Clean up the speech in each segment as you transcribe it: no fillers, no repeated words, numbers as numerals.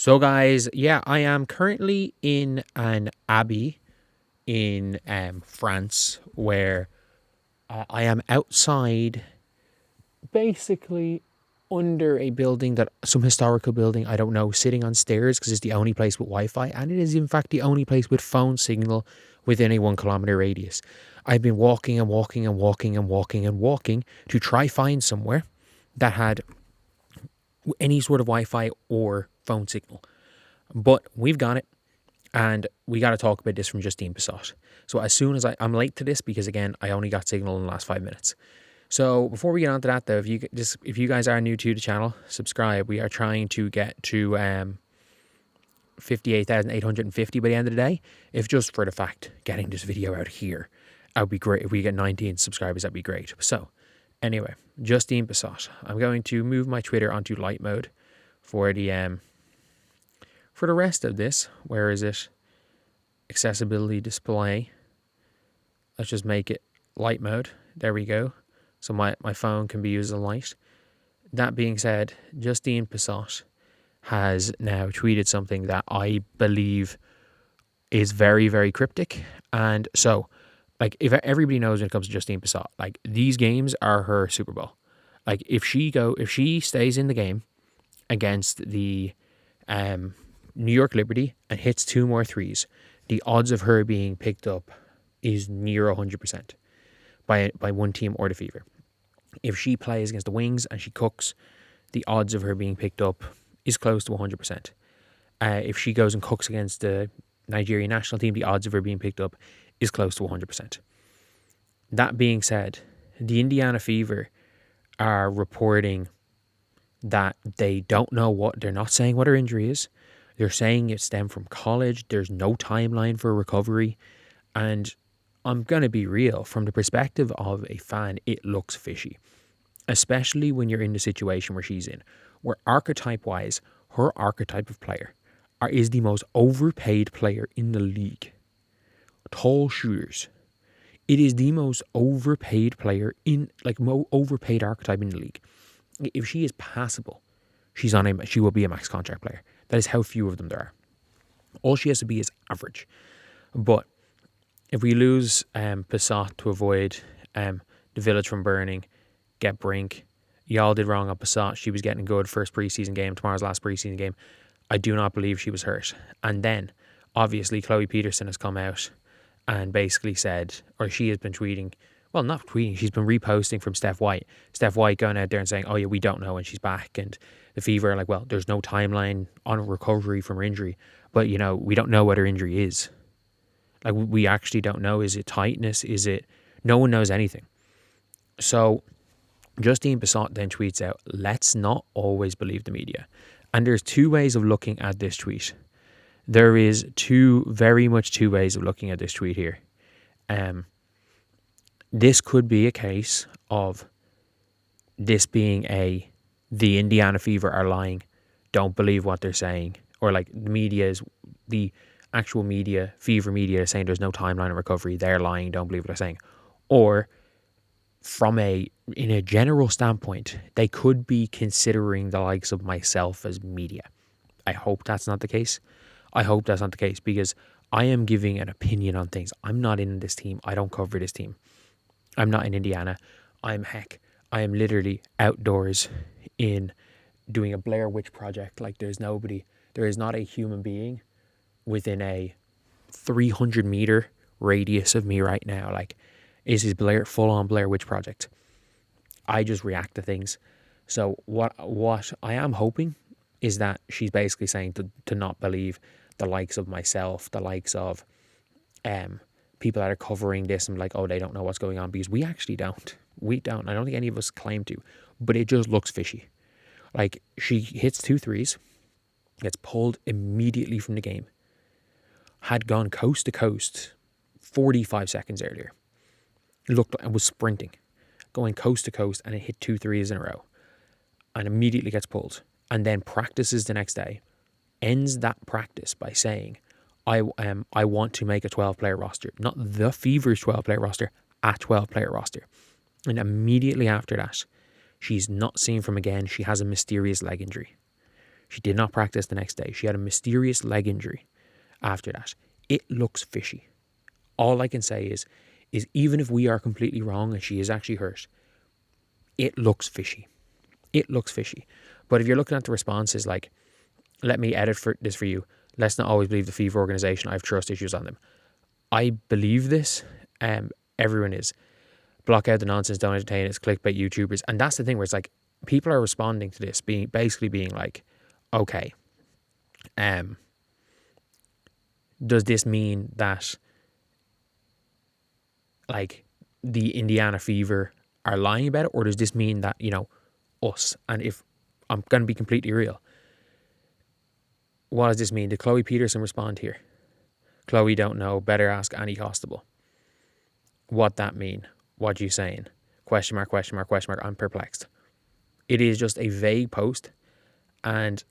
So guys, yeah, I am currently in an abbey in France where I am outside, basically under a building, that some historical building, I don't know, sitting on stairs because it's the only place with Wi-Fi, and it is in fact the only place with phone signal within a 1 kilometer radius. I've been walking and walking and walking and walking and walking to try find somewhere that had any sort of Wi-Fi or phone signal. But we've got it, and we got to talk about this from Justine Pissott. So as soon as I'm late to this because, again, I only got signal in the last 5 minutes. So before we get on to that, though, if you guys are new to the channel, subscribe. We are trying to get to 58,850 by the end of the day. If just for the fact getting this video out here, that would be great. If we get 19 subscribers, that'd be great. So anyway, Justine Pissott. I'm going to move my Twitter onto light mode for the rest of this. Where is it? Accessibility display. Let's just make it light mode. There we go. So my phone can be used as a light. That being said, Justine Pissott has now tweeted something that I believe is very, very cryptic. And so, like, if everybody knows when it comes to Justine Pissott, like, these games are her Super Bowl. Like, if she stays in the game against the New York Liberty and hits 2 more threes, the odds of her being picked up is near 100% by one team or the Fever. If she plays against the Wings and she cooks, the odds of her being picked up is close to 100%. If she goes and cooks against the Nigerian national team, the odds of her being picked up is close to 100%. That being said, the Indiana Fever are reporting that they don't know they're not saying what her injury is. They're saying it stemmed from college. There's no timeline for recovery. And I'm going to be real. From the perspective of a fan, it looks fishy. Especially when you're in the situation where she's in. Where archetype-wise, her archetype of player is the most overpaid player in the league. Tall shooters. It is the most overpaid player overpaid archetype in the league. If she is passable, she will be a max contract player. That is how few of them there are. All she has to be is average. But if we lose Pissott to avoid the village from burning, get Brink, y'all did wrong on Pissott. She was getting good first preseason game, tomorrow's last preseason game. I do not believe she was hurt. And then, obviously, Chloe Peterson has come out and basically said, or she has been tweeting, well, not tweeting, she's been reposting from Steph White. Steph White going out there and saying, oh yeah, we don't know when she's back. And the Fever are like, well, there's no timeline on recovery from her injury. But, we don't know what her injury is. Like, we actually don't know. Is it tightness? No one knows anything. So Justine Pissott then tweets out, let's not always believe the media. And there's 2 ways of looking at this tweet. There is very much two ways of looking at this tweet here. This could be a case of this being the Indiana Fever are lying, don't believe what they're saying, or like the actual media, Fever media, is saying there's no timeline of recovery, they're lying, don't believe what they're saying. Or in a general standpoint, they could be considering the likes of myself as media. I hope that's not the case. Because I am giving an opinion on things. I'm not in this team. I don't cover this team. I'm not in Indiana. I am literally outdoors in doing a Blair Witch project. Like, there is not a human being within a 300 meter radius of me right now. Like, this is full on Blair Witch project. I just react to things. So what I am hoping is that she's basically saying to not believe the likes of myself, the likes of people that are covering this and like, oh, they don't know what's going on, because we actually don't. We don't. I don't think any of us claim to, but it just looks fishy. Like, she hits 2 threes, gets pulled immediately from the game, had gone coast to coast 45 seconds earlier, looked and was sprinting, going coast to coast, and it hit 2 threes in a row, and immediately gets pulled, and then practices the next day, ends that practice by saying, I want to make a 12-player roster, not the Fever's 12-player roster, a 12-player roster. And immediately after that, she's not seen from again. She has a mysterious leg injury. She did not practice the next day. She had a mysterious leg injury after that. It looks fishy. All I can say is even if we are completely wrong and she is actually hurt, it looks fishy. It looks fishy. But if you're looking at the responses like, let me edit this for you, let's not always believe the Fever organisation, I have trust issues on them. I believe this. Everyone is. Block out the nonsense, don't entertain it, it's clickbait YouTubers. And that's the thing where it's like, people are responding to this, being like, okay, does this mean that like the Indiana Fever are lying about it, or does this mean that, you know, us? And if I'm going to be completely real, what does this mean? Did Chloe Peterson respond here? Chloe don't know, better ask Annie Costable. What that mean? What you saying? Question mark, question mark, question mark. I'm perplexed. It is just a vague post, and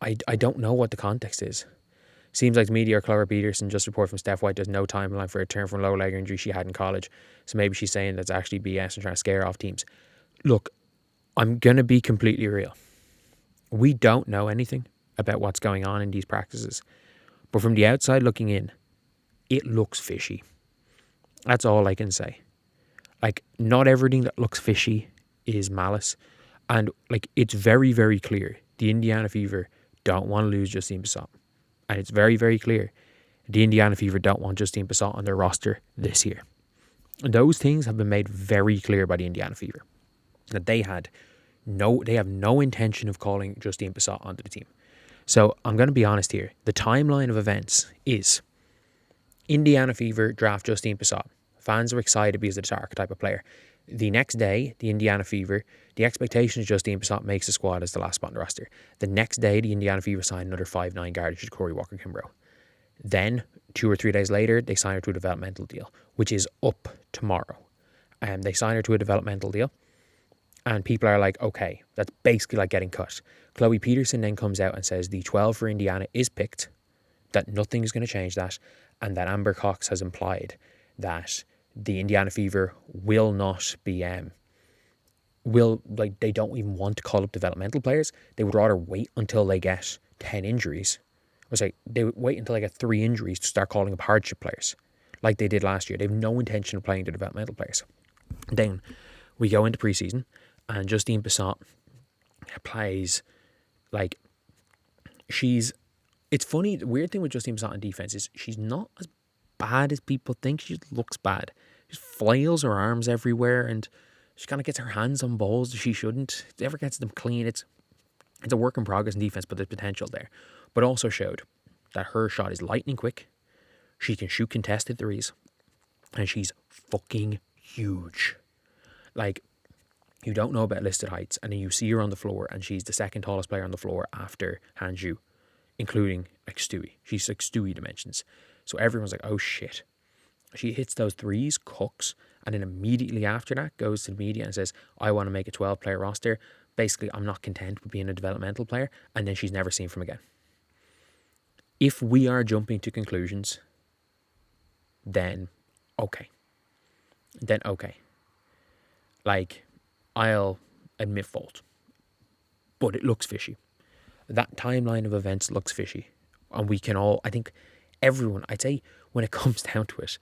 I don't know what the context is. Seems like the media or Chloe Peterson just report from Steph White there's no timeline for a return from low leg injury she had in college. So maybe she's saying that's actually BS and trying to scare off teams. Look, I'm going to be completely real. We don't know anything about what's going on in these practices. But from the outside looking in, it looks fishy. That's all I can say. Like, not everything that looks fishy is malice. And, like, it's very, very clear the Indiana Fever don't want to lose Justine Pissott. And it's very, very clear the Indiana Fever don't want Justine Pissott on their roster this year. And those things have been made very clear by the Indiana Fever. That they have no intention of calling Justine Pissott onto the team. So I'm going to be honest here. The timeline of events is Indiana Fever draft Justine Pissott. Fans are excited because it's the archetype of player. The next day, the Indiana Fever, the expectation is Justine Pissott makes the squad as the last spot on the roster. The next day, the Indiana Fever sign another 5'9" guard, which is Corey Walker-Kimbrough. Then, 2 or 3 days later, they sign her to a developmental deal, which is up tomorrow. They sign her to a developmental deal, and people are like, okay, that's basically like getting cut. Chloe Peterson then comes out and says the 12 for Indiana is picked, that nothing is going to change that, and that Amber Cox has implied that the Indiana Fever will not be, they don't even want to call up developmental players. They would rather wait until they get 10 injuries. They would wait until they get 3 injuries to start calling up hardship players, like they did last year. They have no intention of playing the developmental players. Then we go into preseason, and Justine Pissott plays like it's funny, the weird thing with Justine Pissott in defense is she's not as bad as people think. She just looks bad. She flails her arms everywhere, and she kind of gets her hands on balls that she shouldn't. Never gets them clean. It's a work in progress in defense, but there's potential there. But also showed that her shot is lightning quick. She can shoot contested threes, and she's fucking huge. Like, you don't know about listed heights, and then you see her on the floor, and she's the second tallest player on the floor after Hanju, including like Stewie. She's like Stewie dimensions. So everyone's like, oh shit. She hits those threes, cooks, and then immediately after that goes to the media and says, I want to make a 12-player roster. Basically, I'm not content with being a developmental player, and then she's never seen from again. If we are jumping to conclusions, then okay. Like, I'll admit fault. But it looks fishy. That timeline of events looks fishy. And we can all, I think everyone, I'd say when it comes down to it,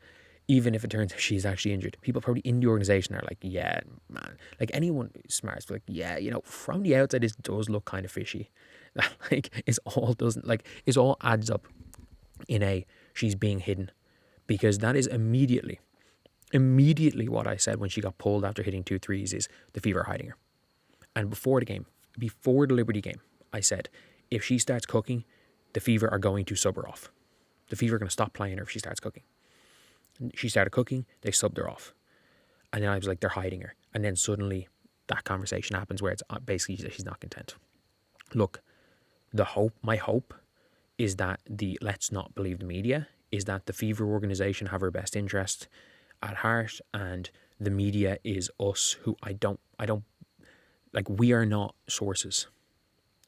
even if it turns out she's actually injured, people probably in the organisation are like, yeah, man. Like, anyone smart is like, yeah, you know, from the outside, this does look kind of fishy. Like, it all adds up in she's being hidden. Because that is immediately what I said when she got pulled after hitting 2 threes is the Fever hiding her. And before the Liberty game, I said, if she starts cooking, the Fever are going to sub her off. The Fever are going to stop playing her if she starts cooking. She started cooking, they subbed her off. And then I was like, they're hiding her. And then suddenly that conversation happens where it's basically that she's not content. Look, my hope is that let's not believe the media, is that the Fever organisation have her best interest at heart, and the media is us who I don't, like, we are not sources.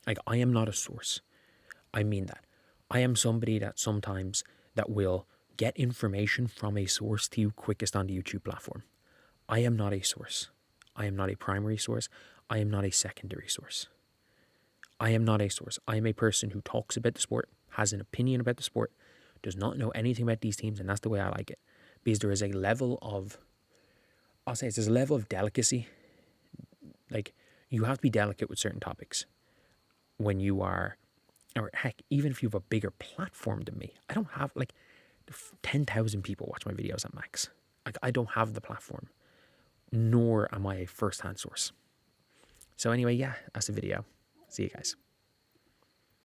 Like, I am not a source. I mean that. I am somebody that sometimes that will get information from a source to you quickest on the YouTube platform. I am not a source. I am not a primary source. I am not a secondary source. I am not a source. I am a person who talks about the sport, has an opinion about the sport, does not know anything about these teams, and that's the way I like it. Because there is a level of, I'll say there's a level of delicacy. Like, you have to be delicate with certain topics when you are, or heck, even if you have a bigger platform than me. I don't have, like, 10,000 people watch my videos at max. Like, I don't have the platform, nor am I a first-hand source. So anyway, yeah, that's the video. See you guys.